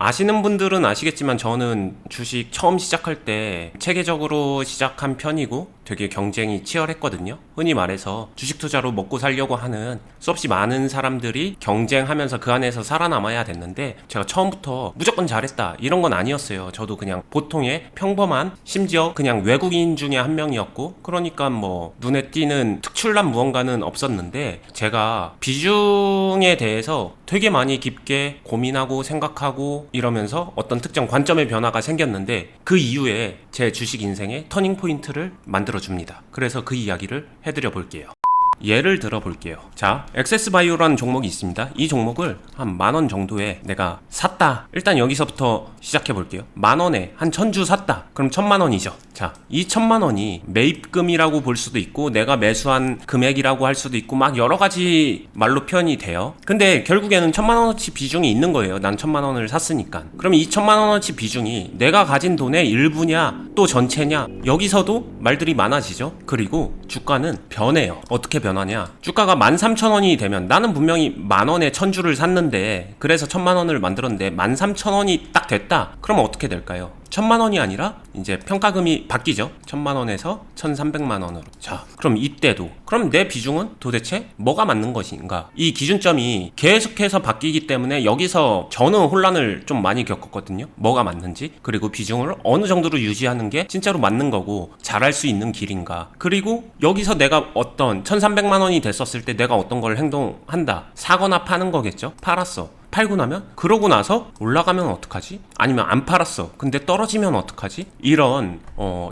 아시는 분들은 아시겠지만 저는 주식 처음 시작할 때 체계적으로 시작한 편이고 되게 경쟁이 치열했거든요. 흔히 말해서 주식 투자로 먹고 살려고 하는 수없이 많은 사람들이 경쟁하면서 그 안에서 살아남아야 됐는데 제가 처음부터 무조건 잘했다 이런 건 아니었어요. 저도 그냥 보통의 평범한, 심지어 그냥 외국인 중에 한 명이었고, 그러니까 뭐 눈에 띄는 특출난 무언가는 없었는데 제가 비중에 대해서 되게 많이 깊게 고민하고 생각하고 이러면서 어떤 특정 관점의 변화가 생겼는데, 그 이후에 제 주식 인생의 터닝 포인트를 만들어 줍니다. 그래서 그 이야기를 해드려 볼게요. 예를 들어 볼게요. 자, 액세스바이오라는 종목이 있습니다. 이 종목을 한 10,000원 정도에 내가 샀다. 일단 여기서부터 시작해 볼게요. 10,000원에 한 1000주 샀다. 그럼 10,000,000원이죠. 자, 이 10,000,000원이 매입금이라고 볼 수도 있고 내가 매수한 금액이라고 할 수도 있고 막 여러 가지 말로 표현이 돼요. 근데 결국에는 1,000,000원어치 비중이 있는 거예요. 난 1,000,000원을 샀으니까. 그럼 이 1,000,000원어치 비중이 내가 가진 돈의 일부냐 또 전체냐, 여기서도 말들이 많아지죠. 그리고 주가는 변해요. 어떻게 변하냐? 주가가 13,000원이 되면 나는 분명히 10,000원에 1000주를 샀는데, 그래서 10,000,000원을 만들었는데 13,000원이 딱 됐다. 그러면 어떻게 될까요? 1,000,000원이 아니라 이제 평가금이 바뀌죠. 1,000,000원에서 1,300만원으로. 자, 그럼 이때도 그럼 내 비중은 도대체 뭐가 맞는 것인가? 이 기준점이 계속해서 바뀌기 때문에 여기서 저는 혼란을 좀 많이 겪었거든요. 뭐가 맞는지, 그리고 비중을 어느 정도로 유지하는 게 진짜로 맞는 거고 잘할 수 있는 길인가. 그리고 여기서 내가 어떤 1,300만원이 됐었을 때 내가 어떤 걸 행동한다. 사거나 파는 거겠죠. 팔았어. 팔고 나면, 그러고 나서 올라가면 어떡하지? 아니면 안 팔았어. 근데 떨어지면 어떡하지? 이런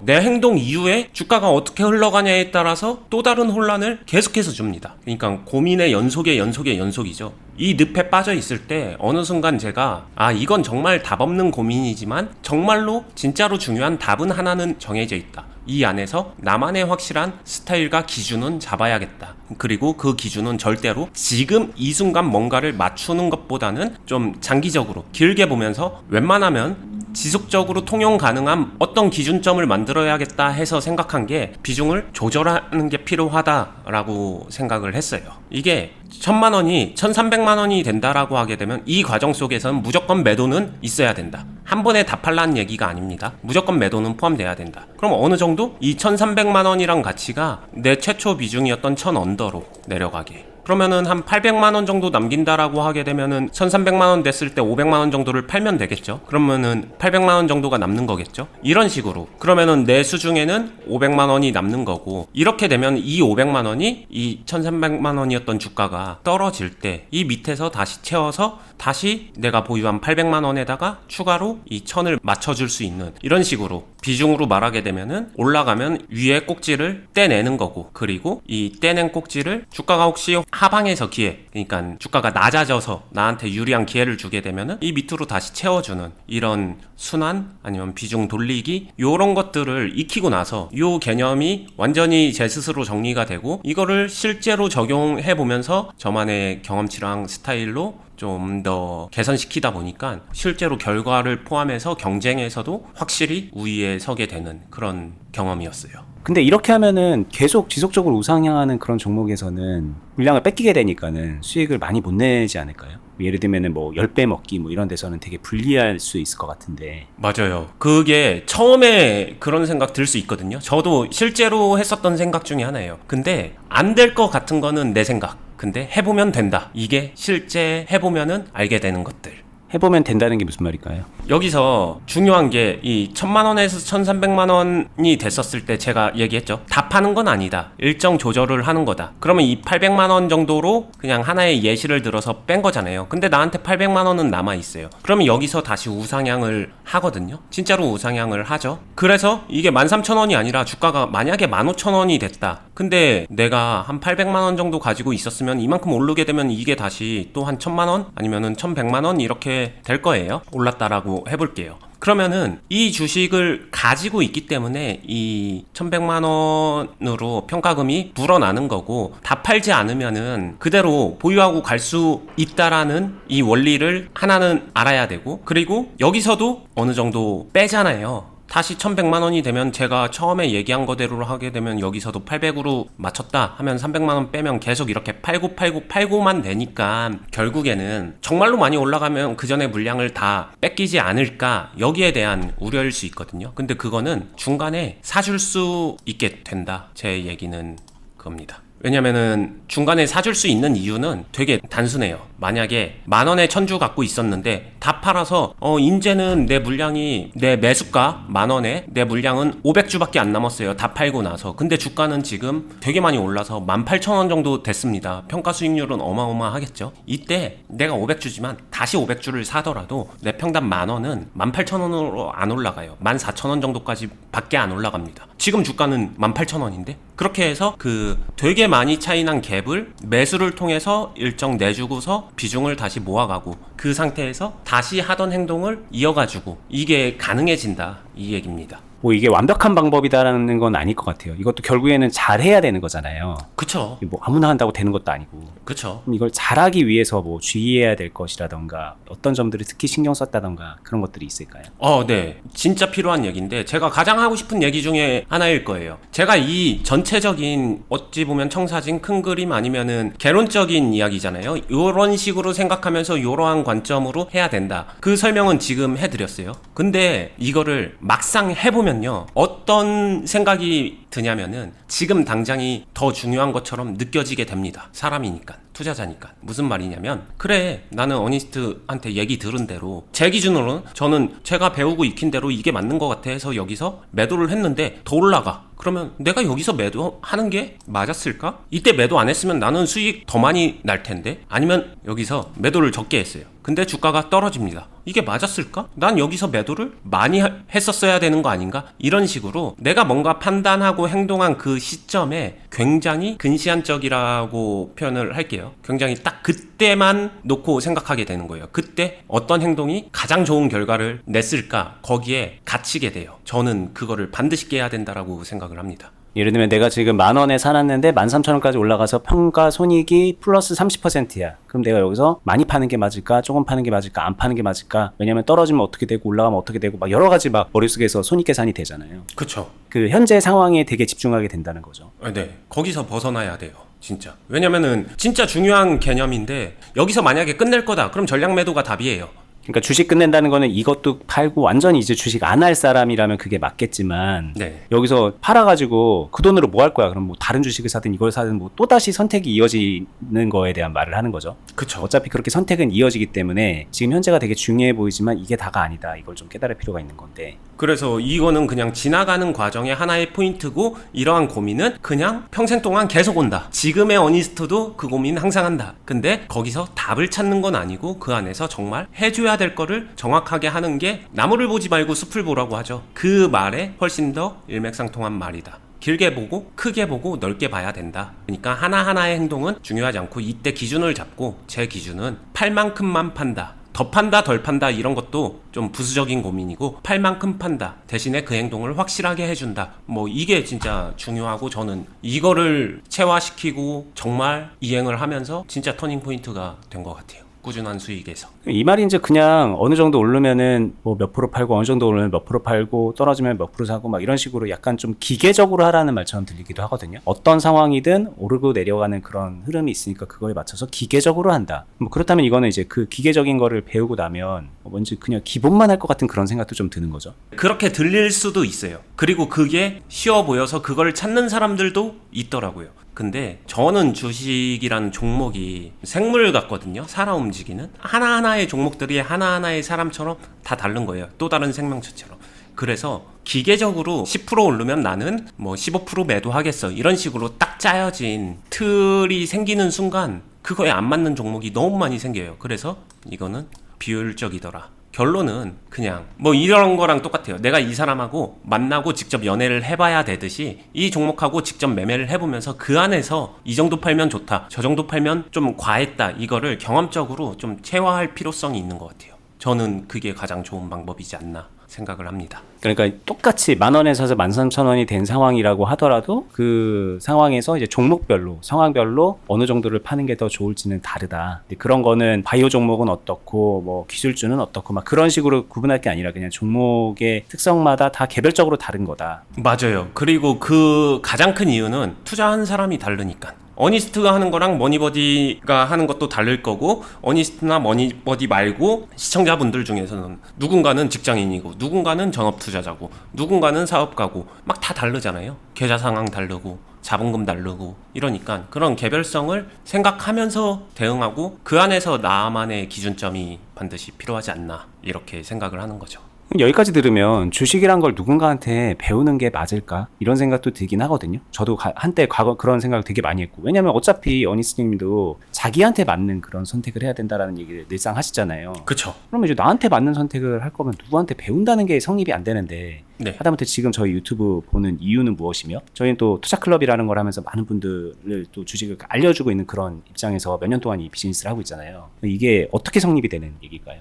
내 행동 이후에 주가가 어떻게 흘러가냐에 따라서 또 다른 혼란을 계속해서 줍니다. 그러니까 고민의 연속의 연속이죠. 이 늪에 빠져 있을 때 어느 순간 제가 이건 정말 답 없는 고민이지만 정말로 진짜로 중요한 답은 하나는 정해져 있다. 이 안에서 나만의 확실한 스타일과 기준은 잡아야겠다. 그리고 그 기준은 절대로 지금 이 순간 뭔가를 맞추는 것보다는 좀 장기적으로 길게 보면서 웬만하면 지속적으로 통용 가능한 어떤 기준점을 만들어야겠다 해서 생각한 게 비중을 조절하는 게 필요하다라고 생각을 했어요. 이게 1,000만원이 1,300만원이 된다라고 하게 되면 이 과정 속에서는 무조건 매도는 있어야 된다. 한 번에 다 팔라는 얘기가 아닙니다. 무조건 매도는 포함돼야 된다. 그럼 어느 정도 이 1,300만원이란 가치가 내 최초 비중이었던 1,000 언더로 내려가게. 그러면은 한 800만원 정도 남긴다라고 하게 되면은 1,300만원 됐을 때 500만원 정도를 팔면 되겠죠. 그러면은 800만원 정도가 남는 거겠죠. 이런 식으로. 그러면은 내 수중에는 500만원이 남는 거고, 이렇게 되면 이 500만원이 이 1,300만원이었던 주가가 떨어질 때 이 밑에서 다시 채워서 다시 내가 보유한 800만원에다가 추가로 이 1,000을 맞춰줄 수 있는, 이런 식으로 비중으로 말하게 되면은 올라가면 위에 꼭지를 떼내는 거고, 그리고 이 떼낸 꼭지를 주가가 혹시 하방에서 기회, 그러니까 주가가 낮아져서 나한테 유리한 기회를 주게 되면은 이 밑으로 다시 채워주는 이런 순환, 아니면 비중 돌리기, 요런 것들을 익히고 나서 요 개념이 완전히 제 스스로 정리가 되고, 이거를 실제로 적용해 보면서 저만의 경험치랑 스타일로 좀 더 개선시키다 보니까 실제로 결과를 포함해서 경쟁에서도 확실히 우위에 서게 되는 그런 경험이었어요. 근데 이렇게 하면은 계속 지속적으로 우상향하는 그런 종목에서는 물량을 뺏기게 되니까는 수익을 많이 못 내지 않을까요? 예를 들면은 뭐 10배 먹기 뭐 이런 데서는 되게 불리할 수 있을 것 같은데. 맞아요. 그게 처음에 그런 생각 들 수 있거든요. 저도 실제로 했었던 생각 중에 하나예요. 근데 안 될 것 같은 거는 내 생각. 근데 해보면 된다. 이게 실제 해보면은 알게 되는 것들. 해보면 된다는 게 무슨 말일까요? 여기서 중요한 게 이 1,000만원에서 1,300만원이 됐었을 때 제가 얘기했죠. 다 파는 건 아니다. 일정 조절을 하는 거다. 그러면 이 800만원 정도로 그냥 하나의 예시를 들어서 뺀 거잖아요. 근데 나한테 800만원은 남아있어요. 그러면 여기서 다시 우상향을 하거든요. 진짜로 우상향을 하죠. 그래서 이게 13,000원이 아니라 주가가 만약에 15,000원이 됐다. 근데 내가 한 800만원 정도 가지고 있었으면 이만큼 오르게 되면 이게 다시 또 한 1,000만원 아니면은 1,100만원 이렇게 될 거예요. 올랐다라고 해볼게요. 그러면은 이 주식을 가지고 있기 때문에 이 1,100만원으로 평가금이 불어나는 거고, 다 팔지 않으면은 그대로 보유하고 갈 수 있다라는 이 원리를 하나는 알아야 되고, 그리고 여기서도 어느 정도 빼잖아요. 다시 1100만 원이 되면 제가 처음에 얘기한 거대로 하게 되면 여기서도 800으로 맞췄다 하면 300만 원 빼면 계속 이렇게 팔고만 되니까 결국에는 정말로 많이 올라가면 그 전에 물량을 다 뺏기지 않을까 여기에 대한 우려일 수 있거든요. 근데 그거는 중간에 사줄 수 있게 된다. 제 얘기는 그겁니다. 왜냐면은 중간에 사줄 수 있는 이유는 되게 단순해요. 만약에 10,000원에 1000주 갖고 있었는데 다 팔아서 이제는 내 물량이 내 매수가 10,000원에 내 물량은 500주밖에 안 남았어요. 다 팔고 나서. 근데 주가는 지금 되게 많이 올라서 18,000원 정도 됐습니다. 평가 수익률은 어마어마하겠죠. 이때 내가 500주지만 다시 500주를 사더라도 내 평당 10,000원은 18,000원으로 안 올라가요. 14,000원 정도까지 밖에 안 올라갑니다. 지금 주가는 18,000원인데 그렇게 해서 그 되게 많이 차이난 갭을 매수를 통해서 일정 내주고서 비중을 다시 모아가고 그 상태에서 다시 하던 행동을 이어가지고 이게 가능해진다 이 얘기입니다. 뭐 이게 완벽한 방법이다라는 건 아닐 것 같아요. 이것도 결국에는 잘해야 되는 거잖아요. 그쵸. 뭐 아무나 한다고 되는 것도 아니고. 그쵸. 그럼 이걸 잘하기 위해서 뭐 주의해야 될 것이라던가 어떤 점들을 특히 신경 썼다던가 그런 것들이 있을까요? 네. 진짜 필요한 얘기인데 제가 가장 하고 싶은 얘기 중에 하나일 거예요. 제가 이 전체적인 어찌 보면 청사진 큰 그림 아니면은 개론적인 이야기잖아요. 요런 식으로 생각하면서 요러한 관점으로 해야 된다. 그 설명은 지금 해드렸어요. 근데 이거를 막상 해보면요. 어떤 생각이 드냐면은 지금 당장이 더 중요한 것처럼 느껴지게 됩니다. 사람이니까. 투자자니까. 무슨 말이냐면 그래 나는 어니스트한테 얘기 들은 대로 제 기준으로는 저는 제가 배우고 익힌 대로 이게 맞는 것 같아 해서 여기서 매도를 했는데 더 올라가. 그러면 내가 여기서 매도하는 게 맞았을까? 이때 매도 안 했으면 나는 수익 더 많이 날 텐데 아니면 여기서 매도를 적게 했어요. 근데 주가가 떨어집니다. 이게 맞았을까? 난 여기서 매도를 많이 했었어야 되는 거 아닌가? 이런 식으로 내가 뭔가 판단하고 행동한 그 시점에 굉장히 근시안적이라고 표현을 할게요. 굉장히 딱 그때만 놓고 생각하게 되는 거예요. 그때 어떤 행동이 가장 좋은 결과를 냈을까? 거기에 갇히게 돼요. 저는 그거를 반드시 깨야 된다라고 생각을 합니다. 예를 들면 내가 지금 10,000원에 사놨는데 13,000원까지 올라가서 평가 손익이 플러스 30%야. 그럼 내가 여기서 많이 파는 게 맞을까? 조금 파는 게 맞을까? 안 파는 게 맞을까? 왜냐면 떨어지면 어떻게 되고 올라가면 어떻게 되고 막 여러 가지 막 머릿속에서 손익 계산이 되잖아요. 그쵸. 그 현재 상황에 되게 집중하게 된다는 거죠. 네. 거기서 벗어나야 돼요. 진짜. 왜냐면은 진짜 중요한 개념인데 여기서 만약에 끝낼 거다. 그럼 전략 매도가 답이에요. 그러니까 주식 끝낸다는 거는 이것도 팔고 완전히 이제 주식 안 할 사람이라면 그게 맞겠지만 네. 여기서 팔아가지고 그 돈으로 뭐 할 거야? 그럼 뭐 다른 주식을 사든 이걸 사든 뭐 또다시 선택이 이어지는 거에 대한 말을 하는 거죠. 그쵸. 어차피 그렇게 선택은 이어지기 때문에 지금 현재가 되게 중요해 보이지만 이게 다가 아니다. 이걸 좀 깨달을 필요가 있는 건데. 그래서 이거는 그냥 지나가는 과정의 하나의 포인트고 이러한 고민은 그냥 평생 동안 계속 온다. 지금의 어니스트도 그 고민 항상 한다. 근데 거기서 답을 찾는 건 아니고 그 안에서 정말 해줘야 될 거를 정확하게 하는 게 나무를 보지 말고 숲을 보라고 하죠. 그 말에 훨씬 더 일맥상통한 말이다. 길게 보고 크게 보고 넓게 봐야 된다. 그러니까 하나하나의 행동은 중요하지 않고 이때 기준을 잡고 제 기준은 팔 만큼만 판다. 더 판다 덜 판다 이런 것도 좀 부수적인 고민이고 팔 만큼 판다 대신에 그 행동을 확실하게 해준다 뭐 이게 진짜 중요하고 저는 이거를 체화시키고 정말 이행을 하면서 진짜 터닝포인트가 된 것 같아요. 꾸준한 수익에서. 이 말이 이제 그냥 어느 정도 오르면은 뭐 몇 프로 팔고 어느 정도 오르면 몇 프로 팔고 떨어지면 몇 프로 사고 막 이런 식으로 약간 좀 기계적으로 하라는 말처럼 들리기도 하거든요. 어떤 상황이든 오르고 내려가는 그런 흐름이 있으니까 그거에 맞춰서 기계적으로 한다. 뭐 그렇다면 이거는 이제 그 기계적인 거를 배우고 나면 뭔지 그냥 기본만 할 것 같은 그런 생각도 좀 드는 거죠. 그렇게 들릴 수도 있어요. 그리고 그게 쉬워 보여서 그걸 찾는 사람들도 있더라고요. 근데 저는 주식이라는 종목이 생물 같거든요. 살아 움직이는 하나하나의 종목들이 하나하나의 사람처럼 다 다른 거예요. 또 다른 생명체처럼. 그래서 기계적으로 10% 오르면 나는 뭐 15% 매도하겠어 이런 식으로 딱 짜여진 틀이 생기는 순간 그거에 안 맞는 종목이 너무 많이 생겨요. 그래서 이거는 비효율적이더라. 결론은 그냥 뭐 이런 거랑 똑같아요. 내가 이 사람하고 만나고 직접 연애를 해봐야 되듯이 이 종목하고 직접 매매를 해보면서 그 안에서 이 정도 팔면 좋다, 저 정도 팔면 좀 과했다, 이거를 경험적으로 좀 체화할 필요성이 있는 것 같아요. 저는 그게 가장 좋은 방법이지 않나 생각을 합니다. 그러니까 똑같이 10,000원에 사서 13,000원이 된 상황이라고 하더라도 그 상황에서 이제 종목별로 상황별로 어느 정도를 파는 게 더 좋을지는 다르다. 근데 그런 거는 바이오 종목은 어떻고 뭐 기술주는 어떻고 막 그런 식으로 구분할 게 아니라 그냥 종목의 특성마다 다 개별적으로 다른 거다. 맞아요. 그리고 그 가장 큰 이유는 투자한 사람이 다르니까. 어니스트가 하는 거랑 머니버디가 하는 것도 다를 거고, 어니스트나 머니버디 말고 시청자분들 중에서는 누군가는 직장인이고 누군가는 전업투자자고 누군가는 사업가고 막 다 다르잖아요. 계좌 상황 다르고 자본금 다르고 이러니까 그런 개별성을 생각하면서 대응하고 그 안에서 나만의 기준점이 반드시 필요하지 않나 이렇게 생각을 하는 거죠. 여기까지 들으면 주식이란 걸 누군가한테 배우는 게 맞을까? 이런 생각도 들긴 하거든요. 저도 한때 과거 그런 생각을 되게 많이 했고. 왜냐면 어차피 어니스님도 자기한테 맞는 그런 선택을 해야 된다라는 얘기를 늘상 하시잖아요. 그쵸. 그러면 이제 나한테 맞는 선택을 할 거면 누구한테 배운다는 게 성립이 안 되는데 네. 하다못해 지금 저희 유튜브 보는 이유는 무엇이며 저희는 또 투자클럽이라는 걸 하면서 많은 분들을 또 주식을 알려주고 있는 그런 입장에서 몇 년 동안 이 비즈니스를 하고 있잖아요. 이게 어떻게 성립이 되는 얘기일까요?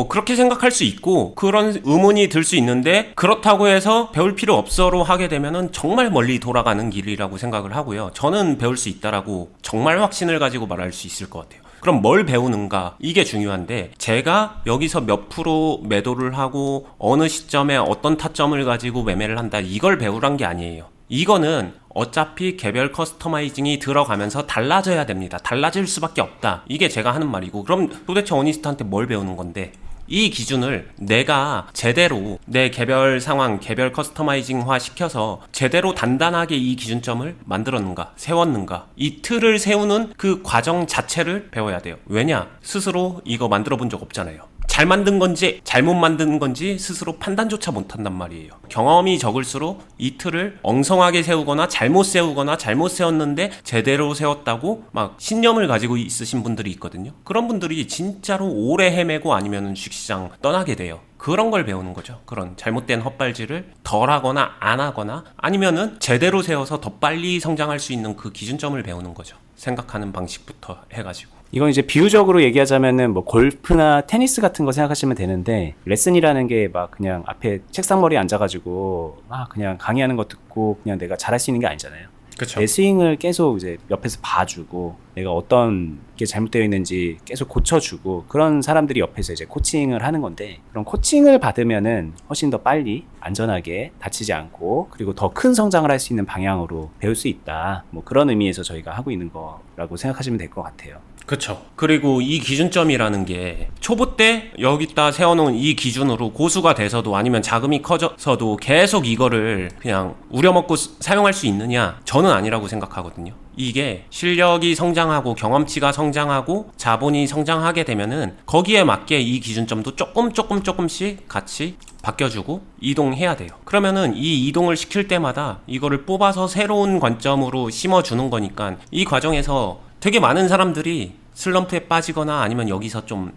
그렇게 생각할 수 있고 그런 의문이 들 수 있는데 그렇다고 해서 배울 필요 없어로 하게 되면은 정말 멀리 돌아가는 길이라고 생각을 하고요. 저는 배울 수 있다라고 정말 확신을 가지고 말할 수 있을 것 같아요. 그럼 뭘 배우는가? 이게 중요한데 제가 여기서 몇 프로 매도를 하고 어느 시점에 어떤 타점을 가지고 매매를 한다 이걸 배우란 게 아니에요. 이거는 어차피 개별 커스터마이징이 들어가면서 달라져야 됩니다. 달라질 수밖에 없다. 이게 제가 하는 말이고 그럼 도대체 어니스트한테 뭘 배우는 건데 이 기준을 내가 제대로 내 개별 상황, 개별 커스터마이징화 시켜서 제대로 단단하게 이 기준점을 만들었는가, 세웠는가 이 틀을 세우는 그 과정 자체를 배워야 돼요. 왜냐? 스스로 이거 만들어 본 적 없잖아요. 잘 만든 건지 잘못 만든 건지 스스로 판단조차 못한단 말이에요. 경험이 적을수록 이 틀을 엉성하게 세우거나 잘못 세웠는데 제대로 세웠다고 막 신념을 가지고 있으신 분들이 있거든요. 그런 분들이 진짜로 오래 헤매고 아니면 주식시장 떠나게 돼요. 그런 걸 배우는 거죠. 그런 잘못된 헛발질을 덜 하거나 안 하거나 아니면은 제대로 세워서 더 빨리 성장할 수 있는 그 기준점을 배우는 거죠. 생각하는 방식부터 해가지고. 이건 이제 비유적으로 얘기하자면은 뭐 골프나 테니스 같은 거 생각하시면 되는데 레슨이라는 게 막 그냥 앞에 책상머리에 앉아가지고 막 그냥 강의하는 거 듣고 그냥 내가 잘할 수 있는 게 아니잖아요. 그쵸. 내 스윙을 계속 이제 옆에서 봐주고 내가 어떤 게 잘못되어 있는지 계속 고쳐주고 그런 사람들이 옆에서 이제 코칭을 하는 건데 그런 코칭을 받으면은 훨씬 더 빨리 안전하게 다치지 않고 그리고 더 큰 성장을 할 수 있는 방향으로 배울 수 있다. 뭐 그런 의미에서 저희가 하고 있는 거라고 생각하시면 될 것 같아요. 그쵸. 그리고 이 기준점이라는 게 초보 때 여기다 세워놓은 이 기준으로 고수가 돼서도 아니면 자금이 커져서도 계속 이거를 그냥 우려먹고 사용할 수 있느냐? 저는 아니라고 생각하거든요. 이게 실력이 성장하고 경험치가 성장하고 자본이 성장하게 되면은 거기에 맞게 이 기준점도 조금씩 같이 바뀌어주고 이동해야 돼요. 그러면은 이 이동을 시킬 때마다 이거를 뽑아서 새로운 관점으로 심어주는 거니까 이 과정에서 되게 많은 사람들이 슬럼프에 빠지거나 아니면 여기서 좀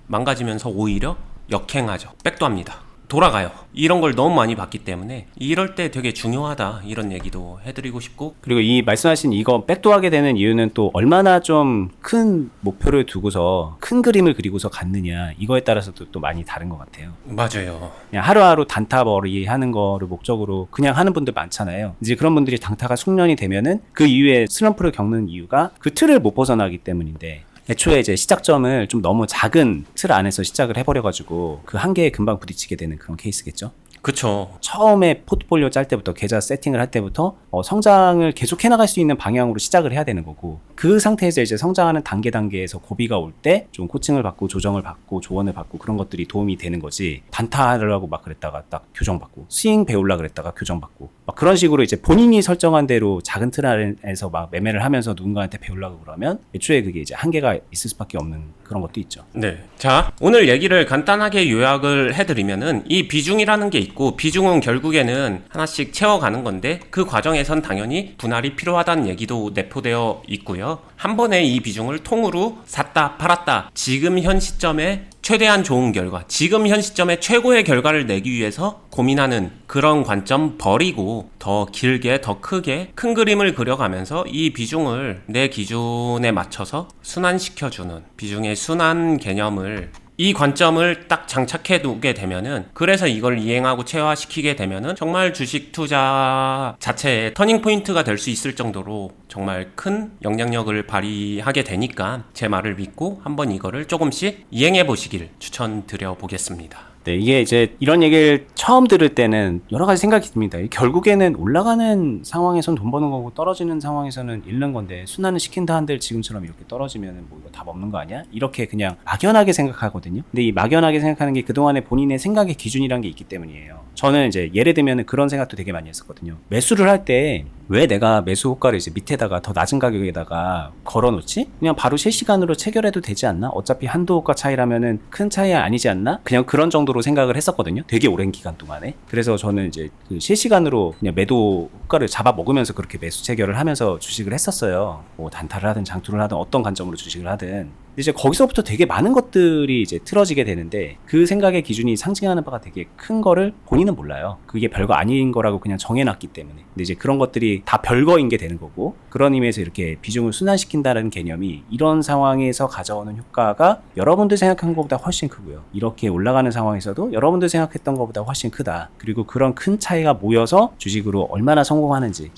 망가지면서 오히려 역행하죠. 백도 합니다. 돌아가요. 이런 걸 너무 많이 봤기 때문에 이럴 때 되게 중요하다 이런 얘기도 해드리고 싶고 그리고 이 말씀하신 이거 백도하게 되는 이유는 또 얼마나 좀 큰 목표를 두고서 큰 그림을 그리고서 갔느냐 이거에 따라서도 또 많이 다른 것 같아요. 맞아요. 그냥 하루하루 단타머리 하는 거를 목적으로 그냥 하는 분들 많잖아요. 이제 그런 분들이 단타가 숙련이 되면은 그 이후에 슬럼프를 겪는 이유가 그 틀을 못 벗어나기 때문인데 애초에 이제 시작점을 좀 너무 작은 틀 안에서 시작을 해버려가지고 그 한계에 금방 부딪히게 되는 그런 케이스겠죠. 그쵸. 처음에 포트폴리오 짤 때부터 계좌 세팅을 할 때부터 성장을 계속 해나갈 수 있는 방향으로 시작을 해야 되는 거고 그 상태에서 이제 성장하는 단계에서 고비가 올 때 좀 코칭을 받고 조정을 받고 조언을 받고 그런 것들이 도움이 되는 거지 단타하려고 막 그랬다가 딱 교정받고 스윙 배우려고 그랬다가 교정받고 막 그런 식으로 이제 본인이 설정한 대로 작은 틀 안에서 막 매매를 하면서 누군가한테 배우려고 그러면 애초에 그게 이제 한계가 있을 수밖에 없는 그런 것도 있죠. 네. 자, 오늘 얘기를 간단하게 요약을 해드리면은 이 비중이라는 게 있고 비중은 결국에는 하나씩 채워가는 건데 그 과정에선 당연히 분할이 필요하다는 얘기도 내포되어 있고요. 한 번에 이 비중을 통으로 샀다 팔았다 지금 현 시점에 최대한 좋은 결과 지금 현 시점에 최고의 결과를 내기 위해서 고민하는 그런 관점 버리고 더 길게 더 크게 큰 그림을 그려가면서 이 비중을 내 기준에 맞춰서 순환시켜주는 비중의 순환 개념을 이 관점을 딱 장착해 두게 되면은, 그래서 이걸 이행하고 체화시키게 되면은 정말 주식 투자 자체의 터닝 포인트가 될 수 있을 정도로 정말 큰 영향력을 발휘하게 되니까 제 말을 믿고 한번 이거를 조금씩 이행해 보시길 추천드려 보겠습니다. 네, 이게 이제 이런 얘기를 처음 들을 때는 여러 가지 생각이 듭니다. 결국에는 올라가는 상황에선 돈 버는 거고 떨어지는 상황에서는 잃는 건데 순환을 시킨다 한들 지금처럼 이렇게 떨어지면 뭐 이거 다 먹는 거 아니야? 이렇게 그냥 막연하게 생각하거든요. 근데 이 막연하게 생각하는 게 그동안에 본인의 생각의 기준이란 게 있기 때문이에요. 저는 이제 예를 들면 그런 생각도 되게 많이 했었거든요. 매수를 할 때 왜 내가 매수 호가를 이제 밑에다가 더 낮은 가격에다가 걸어놓지? 그냥 바로 실시간으로 체결해도 되지 않나? 어차피 한도 호가 차이라면은 큰 차이 아니지 않나? 그냥 그런 정도로 생각을 했었거든요. 되게 오랜 기간 동안에. 그래서 저는 이제 그 실시간으로 그냥 매도 호가를 잡아 먹으면서 그렇게 매수 체결을 하면서 주식을 했었어요. 뭐 단타를 하든 장투를 하든 어떤 관점으로 주식을 하든. 이제 거기서부터 되게 많은 것들이 이제 틀어지게 되는데 그 생각의 기준이 상징하는 바가 되게 큰 거를 본인은 몰라요. 그게 별거 아닌 거라고 그냥 정해놨기 때문에. 근데 이제 그런 것들이 다 별거인 게 되는 거고, 그런 의미에서 이렇게 비중을 순환시킨다는 개념이 이런 상황에서 가져오는 효과가 여러분들 생각한 것보다 훨씬 크고요. 이렇게 올라가는 상황에서도 여러분들 생각했던 것보다 훨씬 크다. 그리고 그런 큰 차이가 모여서 주식으로 얼마나 성공하는지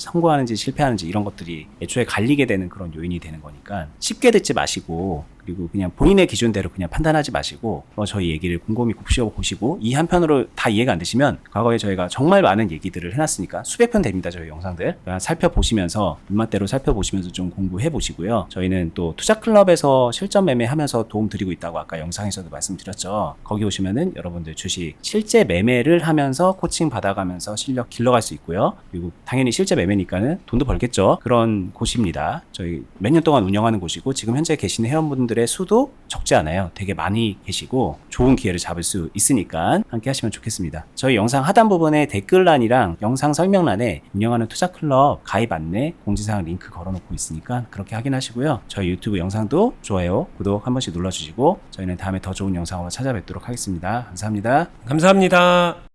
실패하는지 이런 것들이 애초에 갈리게 되는 그런 요인이 되는 거니까 쉽게 듣지 마시고, 그리고 그냥 본인의 기준대로 그냥 판단하지 마시고 저희 얘기를 곰곰이 곱씹어보시고, 이 한편으로 다 이해가 안 되시면 과거에 저희가 정말 많은 얘기들을 해놨으니까 수백 편 됩니다. 저희 영상들 살펴보시면서 입맛대로 살펴보시면서 좀 공부해 보시고요. 저희는 또 투자클럽에서 실전 매매하면서 도움 드리고 있다고 아까 영상에서도 말씀드렸죠. 거기 오시면은 여러분들 주식 실제 매매를 하면서 코칭 받아가면서 실력 길러갈 수 있고요. 그리고 당연히 실제 매매니까는 돈도 벌겠죠. 그런 곳입니다. 저희 몇 년 동안 운영하는 곳이고 지금 현재 계시는 회원분들의 수도 적지 않아요. 되게 많이 계시고 좋은 기회를 잡을 수 있으니까 함께 하시면 좋겠습니다. 저희 영상 하단 부분에 댓글란이랑 영상 설명란에 운영하는 투자클럽 가입 안내, 공지사항 링크 걸어놓고 있으니까 그렇게 확인하시고요. 저희 유튜브 영상도 좋아요, 구독 한 번씩 눌러주시고 저희는 다음에 더 좋은 영상으로 찾아뵙도록 하겠습니다. 감사합니다. 감사합니다.